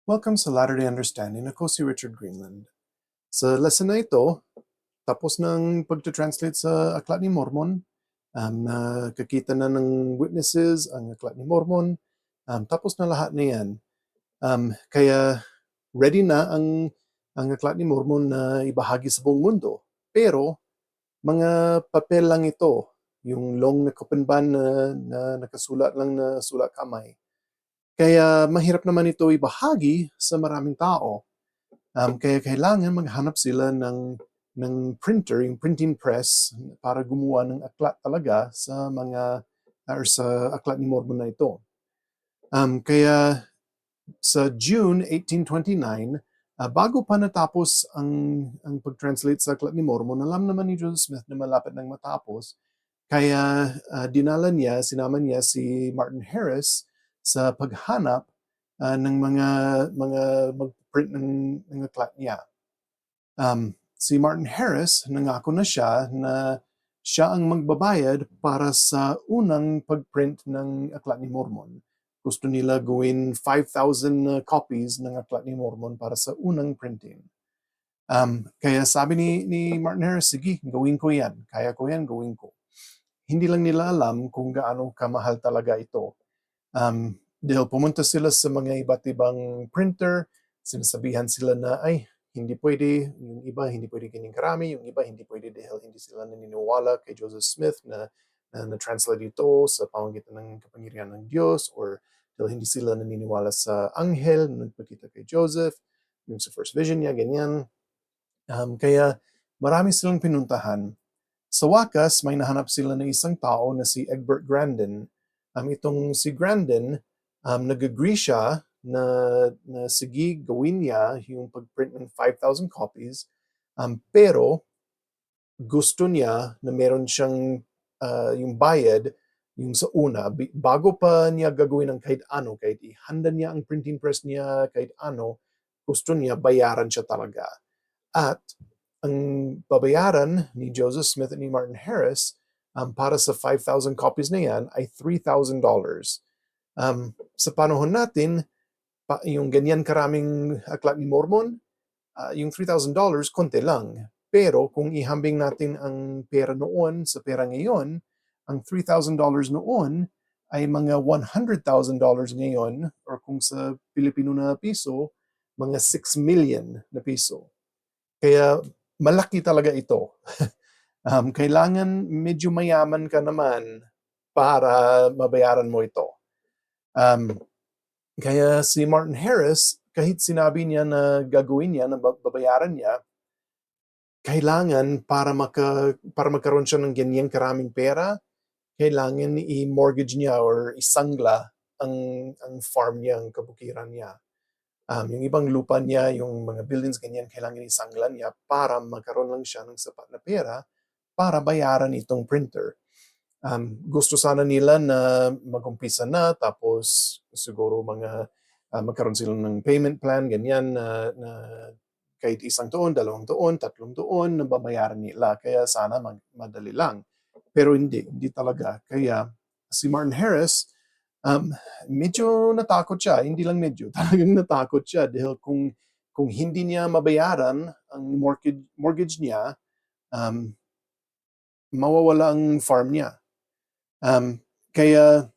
Welcome sa Latter-day Understanding. Ako si Richard Greenland. Sa lesson na ito, tapos ng pagta-translate sa Aklat ni Mormon, nakakita na ng witnesses ang Aklat ni Mormon, tapos na lahat na yan. Kaya ready na ang Aklat ni Mormon na ibahagi sa buong mundo. Pero mga papel lang ito, yung long na kapanban na nakasulat lang na sulat kamay. Kaya mahirap naman ito ibahagi sa maraming tao. Kaya kailangan maghanap sila ng printer, yung printing press, para gumawa ng aklat talaga sa mga or sa Aklat ni Mormon na ito. Kaya sa June 1829, bago pa natapos ang pag-translate sa Aklat ni Mormon, alam naman ni Joseph Smith na malapit nang matapos. Kaya sinama niya si Martin Harris sa paghanap ng mga mag-print ng aklat niya. Si Martin Harris, nangako na siya ang magbabayad para sa unang pagprint ng Aklat ni Mormon. Gusto nila gawin 5,000 copies ng Aklat ni Mormon para sa unang printing. Kaya sabi ni Martin Harris, sige, gawin ko yan. Kaya ko yan, gawin ko. Hindi lang nila alam kung gaano kamahal talaga ito. Dahil pumunta sila sa mga iba't ibang printer, sinasabihan sila na, ay, hindi pwede, yung iba hindi pwede ganyan karami, yung iba hindi pwede dahil hindi sila naniniwala kay Joseph Smith na translate ito sa pamamagitan ng kapangyarihan ng Diyos, or dahil hindi sila naniniwala sa anghel na nagpakita kay Joseph, yung sa first vision niya, ganyan. Kaya marami silang pinuntahan. Sa wakas, may nahanap sila ng isang tao na si Egbert Grandin. Itong si Grandin, nag-agree siya na sige, gawin niya yung pag-print ng 5,000 copies, pero gusto niya na meron siyang yung bayad, yung sa una, bago pa niya gagawin ng kahit ano, kahit ihanda niya ang printing press niya, kahit ano, gusto niya bayaran siya talaga. At ang babayaran ni Joseph Smith at ni Martin Harris para sa 5,000 copies na yan ay $3,000. Sa panahon natin, yung ganyan karaming Aklat ni Mormon, yung $3,000, konti lang. Pero kung ihambing natin ang pera noon sa pera ngayon, ang $3,000 noon ay mga $100,000 ngayon, or kung sa Pilipino na piso, mga 6 million na piso. Kaya malaki talaga ito. Kailangan medyo mayaman ka naman para mabayaran mo ito. Kaya si Martin Harris, kahit sinabi niya na gagawin niya, na babayaran niya, kailangan para magkaroon siya ng ganyang karaming pera, kailangan i-mortgage niya or isangla ang farm niya, ang kabukiran niya. Yung ibang lupa niya, yung mga buildings, ganyan, kailangan isanglan niya para magkaroon lang siya ng sapat na pera para bayaran itong printer. Gusto sana nila na mag-umpisa na, tapos siguro magkaroon sila ng payment plan, ganyan, na kahit 1 taon, 2 taon, 3 taon na babayaran nila. Kaya sana madali lang. Pero hindi talaga. Kaya si Martin Harris, medyo natakot siya, hindi lang medyo, talagang natakot siya dahil kung hindi niya mabayaran ang mortgage niya, mawawala ang farm niya. Kaya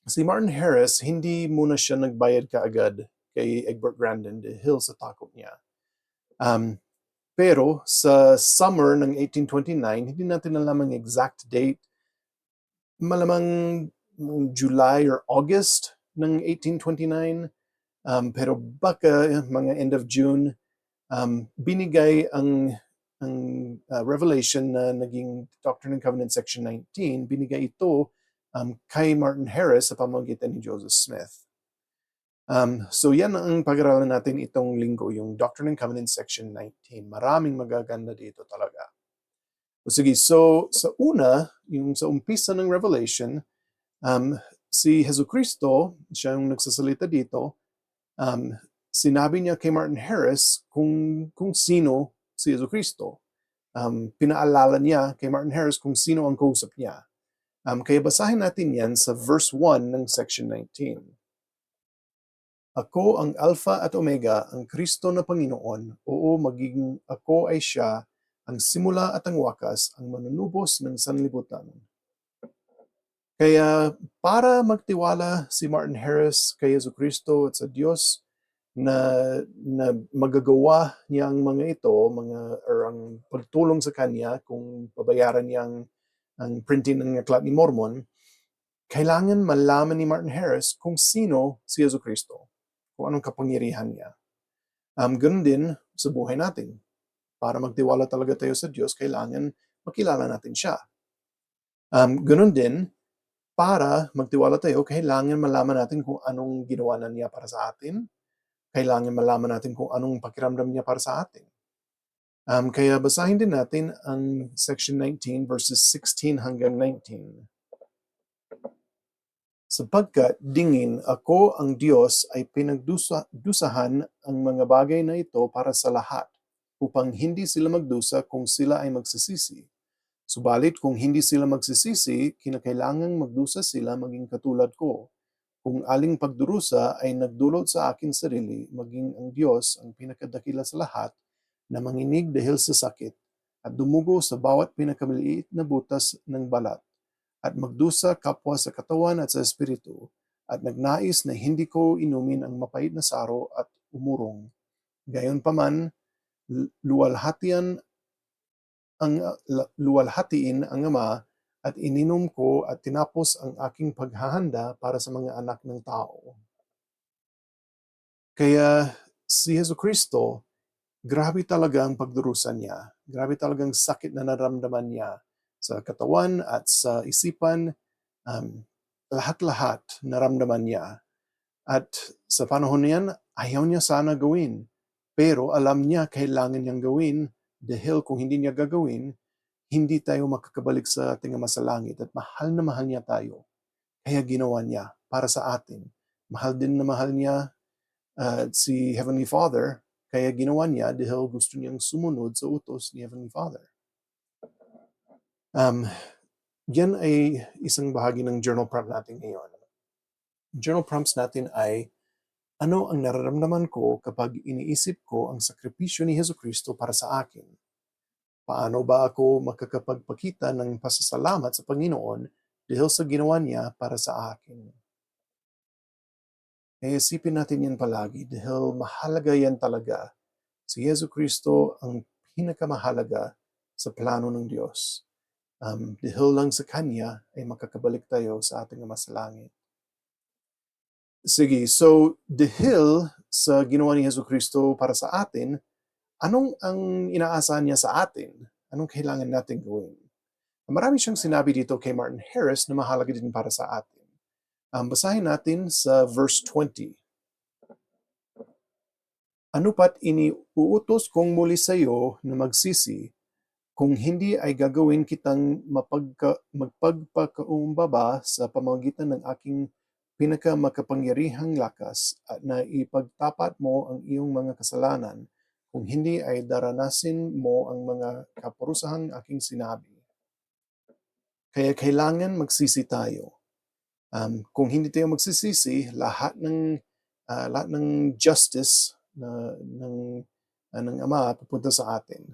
si Martin Harris, hindi muna siya nagbayad kaagad kay Egbert Grandin dahil sa takot niya. Pero sa summer ng 1829, hindi natin alam ang exact date, malamang July or August ng 1829, pero baka mga end of June, binigay ang Revelation na naging Doctrine and Covenants Section 19, binigay ito kay Martin Harris sa pamamagitan ni Joseph Smith. So yan ang pag-aralan natin itong linggo, yung Doctrine and Covenants Section 19. Maraming magaganda dito talaga. Sige, so sa una, yung sa umpisa ng Revelation, si Jesucristo, siya yung nagsasalita dito, sinabi niya kay Martin Harris kung sino si Jesucristo. Pinaalala niya kay Martin Harris kung sino ang kausap niya. Kaya basahin natin yan sa verse 1 ng section 19. Ako ang Alpha at Omega, ang Kristo na Panginoon. Oo, magiging ako ay siya, ang simula at ang wakas, ang manunubos ng sanlibutan. Kaya para magtiwala si Martin Harris kay Jesucristo at sa Diyos na magagawa niya ang mga ito, or ang pagtulong sa kanya kung babayaran niya ang printing ng Aklat ni Mormon, kailangan malaman ni Martin Harris kung sino si Jesucristo, kung anong kapangyarihan niya. Ganun din sa buhay natin. Para magtiwala talaga tayo sa Diyos, kailangan makilala natin siya. Ganun din, para magtiwala tayo, kailangan malaman natin kung anong ginawa na niya para sa atin. Kailangan malaman natin kung anong pakiramdam niya para sa atin. Kaya basahin din natin ang section 19 verses 16 hanggang 19. Sapagkat dingin ako ang Diyos ay pinagdusahan ang mga bagay na ito para sa lahat, upang hindi sila magdusa kung sila ay magsisisi. Subalit kung hindi sila magsisisi, kinakailangang magdusa sila maging katulad ko. Kung aling pagdurusa ay nagdulot sa akin sarili, maging ang Diyos ang pinakadakila sa lahat, na manginig dahil sa sakit, at dumugo sa bawat pinakamaliit na butas ng balat, at magdusa kapwa sa katawan at sa espiritu, at nagnais na hindi ko inumin ang mapait na saro at umurong. Gayunpaman, luwalhatiin ang Ama, at ininom ko at tinapos ang aking paghahanda para sa mga anak ng tao. Kaya si Jesucristo, grabe talaga ang pagdurusa niya. Grabe talagang sakit na naramdaman niya sa katawan at sa isipan. Lahat-lahat naramdaman niya. At sa panahon niyan, ayaw niya sana gawin. Pero alam niya kailangan niyang gawin, dahil kung hindi niya gagawin, hindi tayo makakabalik sa ating Ama sa langit, at mahal na mahal niya tayo. Kaya ginawa niya para sa atin. Mahal din na mahal niya si Heavenly Father, kaya ginawa niya dahil gusto niyang sumunod sa utos ni Heavenly Father. Yan ay isang bahagi ng journal prompt natin ngayon. Journal prompts natin ay, ano ang nararamdaman ko kapag iniisip ko ang sakripisyo ni Jesucristo para sa akin? Paano ba ako makakapagpakita ng pasasalamat sa Panginoon dahil sa ginawa niya para sa akin? Kaya isipin natin yan palagi dahil mahalaga yan talaga. Si Jesucristo ang pinakamahalaga sa plano ng Diyos. Dahil lang sa Kanya ay makakabalik tayo sa ating Ama sa langit. Sige, so dahil sa ginawa ni Jesucristo para sa atin, anong ang inaasahan niya sa atin? Anong kailangan natin gawin? Marami siyang sinabi dito kay Martin Harris na mahalaga din para sa atin. Basahin natin sa verse 20. Ano pat iniuutos kong muli sa iyo na magsisi, kung hindi ay gagawin kitang magpagpakaumbaba sa pamamagitan ng aking pinakamakapangyarihang lakas, at na ipagtapat mo ang iyong mga kasalanan, kung hindi ay daranasin mo ang mga kaparusahang aking sinabi. Kaya kailangan magsisi tayo. Kung hindi tayo magsisisi, lahat ng justice ng Ama pupunta sa atin.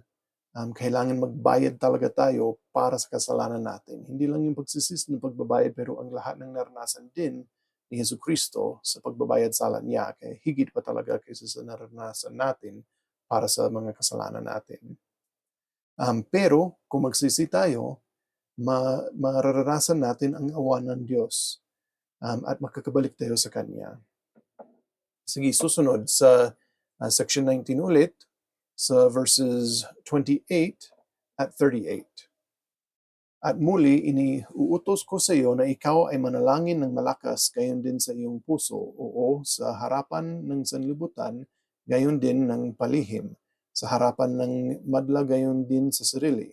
Kailangan magbayad talaga tayo para sa kasalanan natin. Hindi lang yung pagsisisi ng pagbabayad, pero ang lahat ng naranasan din ni Jesucristo sa pagbabayad sala niya, kaya higit pa talaga kaysa sa naranasan natin para sa mga kasalanan natin. Pero kung magsisi tayo, mararanasan natin ang awa ng Diyos, at makakabalik tayo sa Kanya. Sige, susunod sa section 19 ulit, sa verses 28 at 38. At muli, iniuutos ko sa iyo na ikaw ay manalangin ng malakas, gayon din sa iyong puso, oo, sa harapan ng sanlibutan, gayon din ng palihim, sa harapan ng madla, gayon din sa sarili.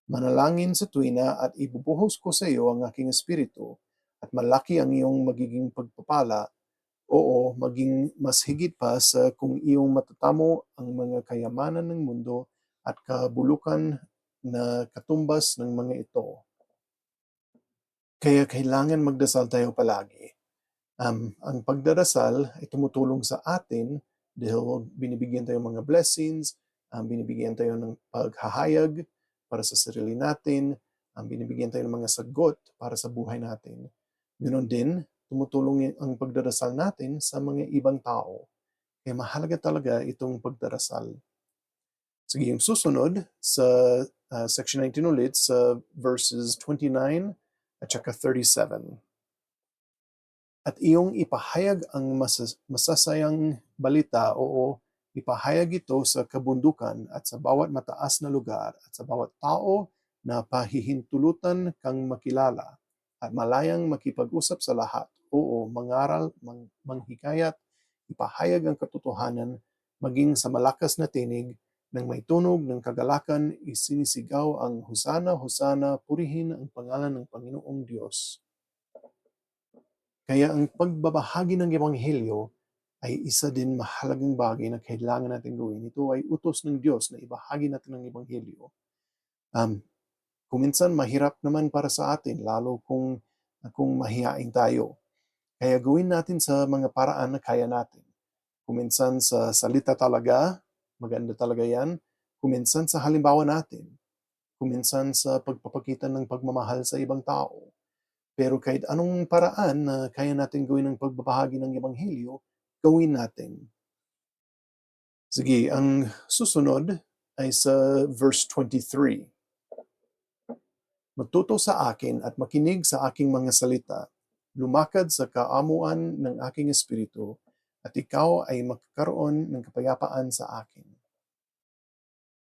Manalangin sa tuwina, at ibubuhos ko sa iyo ang aking espiritu, at malaki ang iyong magiging pagpapala, oo, maging mas higit pa sa kung iyong matatamo ang mga kayamanan ng mundo at kabulukan na katumbas ng mga ito. Kaya kailangan magdasal tayo palagi. Ang pagdarasal ay tumutulong sa atin dahil binibigyan tayo ng mga blessings, binibigyan tayo ng paghahayag para sa sarili natin, binibigyan tayo ng mga sagot para sa buhay natin. Ganon din, tumutulong ang pagdarasal natin sa mga ibang tao. Kaya mahalaga talaga itong pagdarasal. Sige, yung susunod sa section 19 ulit sa verses 29 at saka 37. At iyong ipahayag ang masasayang balita, oo, ipahayag ito sa kabundukan at sa bawat mataas na lugar at sa bawat tao na pahihintulutan kang makilala at malayang makipag-usap sa lahat. Oo, mangaral, manghikayat, ipahayag ang katotohanan, maging sa malakas na tinig, nang may tunog ng kagalakan, isinisigaw ang Hosana, Hosana, purihin ang pangalan ng Panginoong Diyos. Kaya ang pagbabahagi ng Ebanghelyo ay isa din mahalagang bagay na kailangan natin gawin. Ito ay utos ng Diyos na ibahagi natin ang Ebanghelyo. Kung minsan mahirap naman para sa atin, lalo kung mahihain tayo. Kaya gawin natin sa mga paraan na kaya natin. Kung minsan sa salita talaga, maganda talaga yan. Kung minsan sa halimbawa natin. Kung minsan sa pagpapakita ng pagmamahal sa ibang tao. Pero kahit anong paraan na kaya natin gawin ang pagbabahagi ng Ebanghelyo, gawin natin. Sige, ang susunod ay sa verse 23. Matuto sa akin at makinig sa aking mga salita. Lumakad sa kaamuan ng aking espiritu at ikaw ay magkakaroon ng kapayapaan sa akin.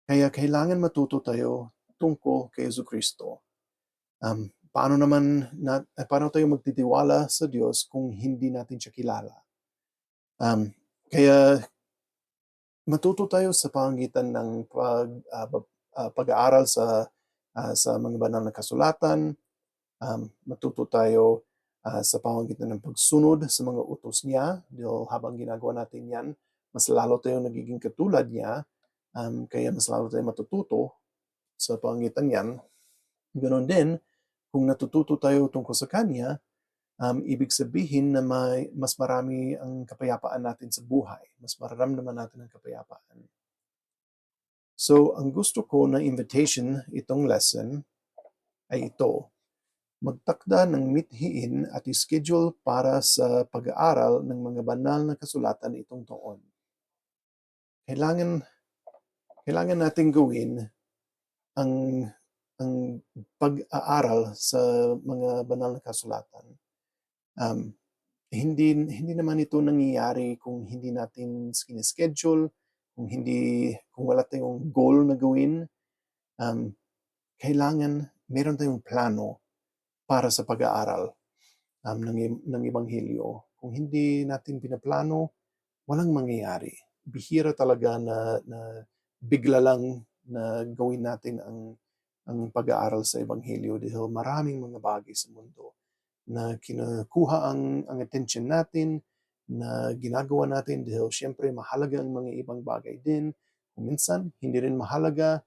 Kaya kailangan matuto tayo tungkol kay Jesucristo. Paano tayo magtitiwala sa Diyos kung hindi natin siya kilala? Kaya matuto tayo sa pamagitan ng pag-aaral sa mga banal na kasulatan. Matuto tayo sa pamagitan ng pagsunod sa mga utos niya. Dahil habang ginagawa natin yan, mas lalo tayo nagiging katulad niya. Kaya mas lalo tayo matututo sa pamagitan yan. Ganon din, kung natututo tayo tungkol sa Kanya, ibig sabihin na mas marami ang kapayapaan natin sa buhay. Mas mararamdaman natin ang kapayapaan. So, ang gusto ko na invitation itong lesson ay ito. Magtakda ng mithiin at schedule para sa pag-aaral ng mga banal na kasulatan itong taon. Kailangan natin gawin ang pag-aaral sa mga banal na kasulatan. Hindi naman ito nangyayari kung hindi natin schedule, kung wala tayong goal na gawin. Kailangan meron tayong plano para sa pag-aaral ng Ebanghelyo. Kung hindi natin pinaplano, walang mangyayari. Bihira talaga na bigla lang na gawin natin ang pag-aaral sa Ebanghelyo dahil maraming mga bagay sa mundo na kinukuha ang attention natin, na ginagawa natin dahil syempre mahalaga ang mga ibang bagay din. Kung minsan, hindi rin mahalaga,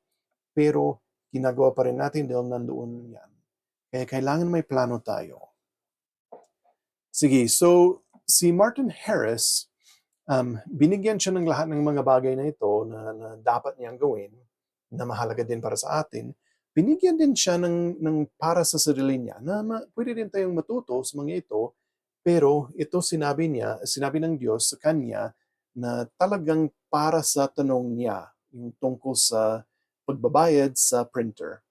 pero ginagawa pa rin natin dahil nandoon yan. Kaya kailangan may plano tayo. Sige, so si Martin Harris, binigyan siya ng lahat ng mga bagay na ito na dapat niyang gawin, na mahalaga din para sa atin. Binigyan din siya ng para sa sarili niya na pwede din tayong matuto sa mga ito, pero ito sinabi ng Diyos sa kanya na talagang para sa tanong niya, yung tungkol sa pagbabayad sa printer.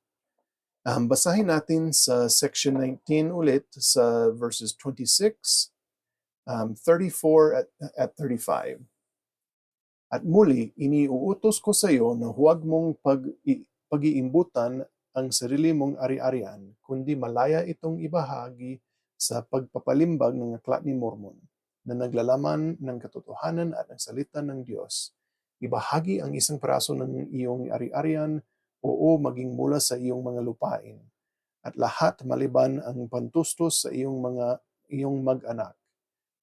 Basahin natin sa section 19 ulit sa verses 26, 34 at 35. At muli, iniuutos ko sa iyo na huwag mong pag-iimbutan ang sarili mong ari-arian, kundi malaya itong ibahagi sa pagpapalimbag ng aklat ni Mormon na naglalaman ng katotohanan at ng salita ng Diyos. Ibahagi ang isang praso ng iyong ari-arian o maging mula sa iyong mga lupain, at lahat maliban ang pantustos sa iyong mag-anak.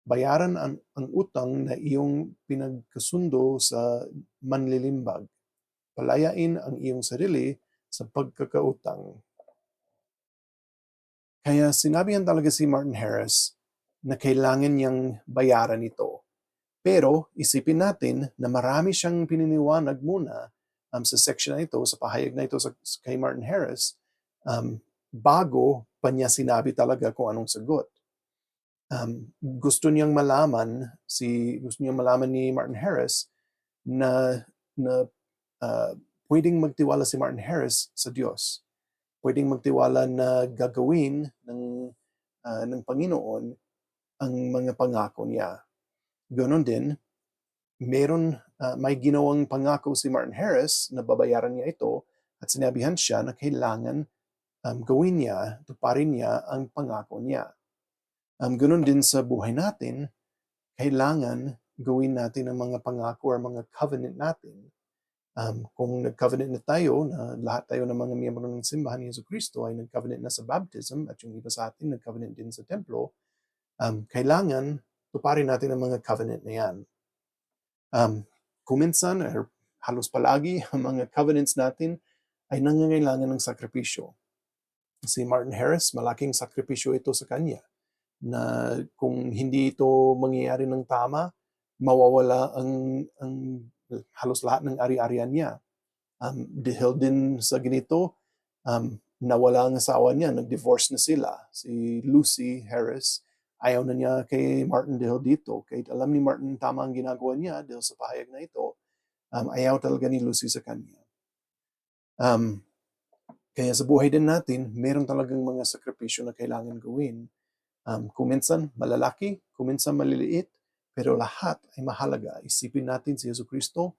Bayaran ang utang na iyong pinagkasundo sa manlilimbag. Palayain ang iyong sarili sa pagkakautang. Kaya sinabihan talaga si Martin Harris na kailangan niyang bayaran ito. Pero isipin natin na marami siyang pininiwanag muna sa section na ito, sa pahayag na ito kay Martin Harris, bago pa niya sinabi talaga kung anong sagot. Gusto niyang malaman ni Martin Harris na pwedeng magtiwala si Martin Harris sa Diyos. Pwedeng magtiwala na gagawin ng Panginoon ang mga pangako niya. Ganon din, may ginawang pangako si Martin Harris na babayaran niya ito at sinabihan siya na kailangan gawin niya, tuparin niya ang pangako niya. Ganon din sa buhay natin, kailangan gawin natin ang mga pangako or mga covenant natin. Kung nag-covenant na tayo, na lahat tayo ng mga miyembro ng simbahan ni Jesucristo ay nag-covenant na sa baptism at yung iba sa atin nag-covenant din sa templo, kailangan tuparin natin ang mga covenant na yan. Kuminsan, or halos palagi, ang mga covenants natin ay nangangailangan ng sakripisyo. Si Martin Harris, malaking sakripisyo ito sa kanya, na kung hindi ito mangyayari ng tama, mawawala ang halos lahat ng ari-arian niya. Dahil din sa ganito, nawala ang asawa niya, nag-divorce na sila. Si Lucy Harris, ayaw na niya kay Martin dahil dito. Kahit alam ni Martin tama ang ginagawa niya dahil sa pahayag na ito, ayaw talaga ni Lucy sa kanya. Kaya sa buhay din natin, meron talagang mga sakripisyo na kailangan gawin. Kuminsan malalaki, kuminsan maliliit, pero lahat ay mahalaga. Isipin natin si Jesucristo,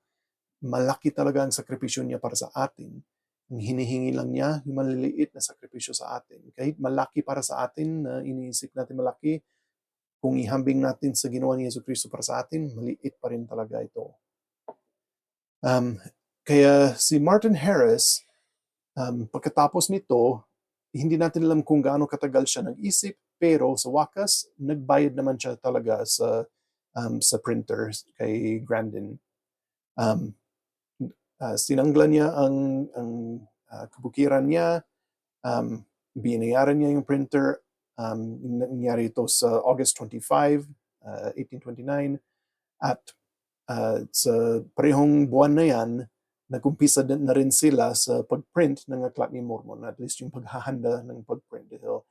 malaki talaga ang sakripisyo niya para sa atin. Ang hinihingi lang niya, yung maliliit na sakripisyo sa atin. Kahit malaki para sa atin, na iniisip natin malaki, kung ihambing natin sa ginawa ni Jesucristo para sa atin, maliit pa rin talaga ito. Kaya si Martin Harris, pagkatapos nito, hindi natin alam kung gaano katagal siya nag-isip, pero sa wakas, nagbayad naman siya talaga sa printer kay Grandin. Sinangla niya ang kabukiran niya, binayaran niya yung printer. Nangyari ito sa August 25, 1829, at sa parehong buwan na yan, nag-umpisa na rin sila sa pag-print ng Aklat ni Mormon, at least yung paghahanda ng pag-print. So,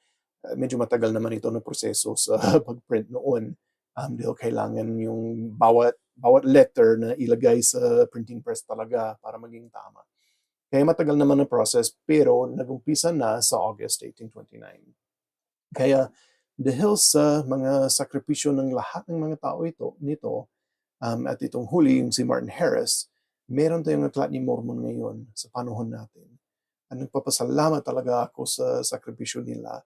medyo matagal naman ito na proseso sa pag-print noon. Dahil kailangan yung bawat letter na ilagay sa printing press talaga para maging tama. Kaya matagal naman ang process, pero nag-umpisa na sa August 1829. Kaya dahil sa mga sakripisyo ng lahat ng mga tao nito, at itong huli, yung si Martin Harris, meron tayong Aklat ni Mormon ngayon sa panahon natin. At nagpapasalamat talaga ako sa sakripisyo nila.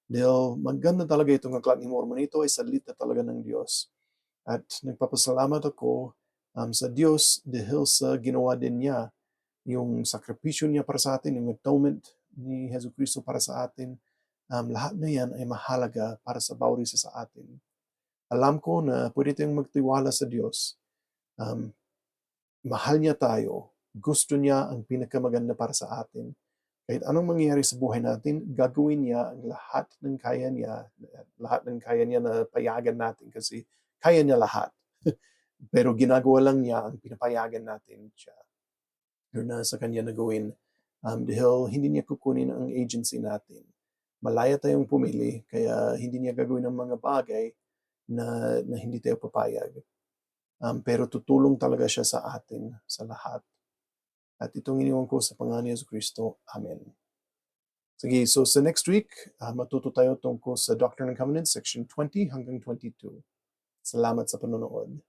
Dahil maganda talaga itong Aklat ni Mormon. Ito ay salita talaga ng Diyos. At nagpapasalamat ako sa Diyos dahil sa ginawa din niya, yung sakripisyo niya para sa atin, yung atonement ni Jesucristo para sa atin. Lahat na yan ay mahalaga para sa bawat isa sa atin. Alam ko na pwede tayong magtiwala sa Diyos. Mahal niya tayo. Gusto niya ang pinakamaganda para sa atin. Kahit anong mangyayari sa buhay natin, gagawin niya ang lahat ng kaya niya na payagan natin kasi kaya niya lahat. Pero ginagawa lang niya ang pinapayagan natin siya. Or na sa kanya na gawin. Dahil hindi niya kukunin ang agency natin. Malaya tayong pumili, kaya hindi niya gagawin ang mga bagay na hindi tayo papayag. Pero tutulong talaga siya sa atin, sa lahat. At itong iniwan ko sa pangalan ni Jesucristo. Amen. Sige, so sa next week, matuto tayo tungkol sa Doctrine and Covenants, section 20 hanggang 22. Salamat sa panonood.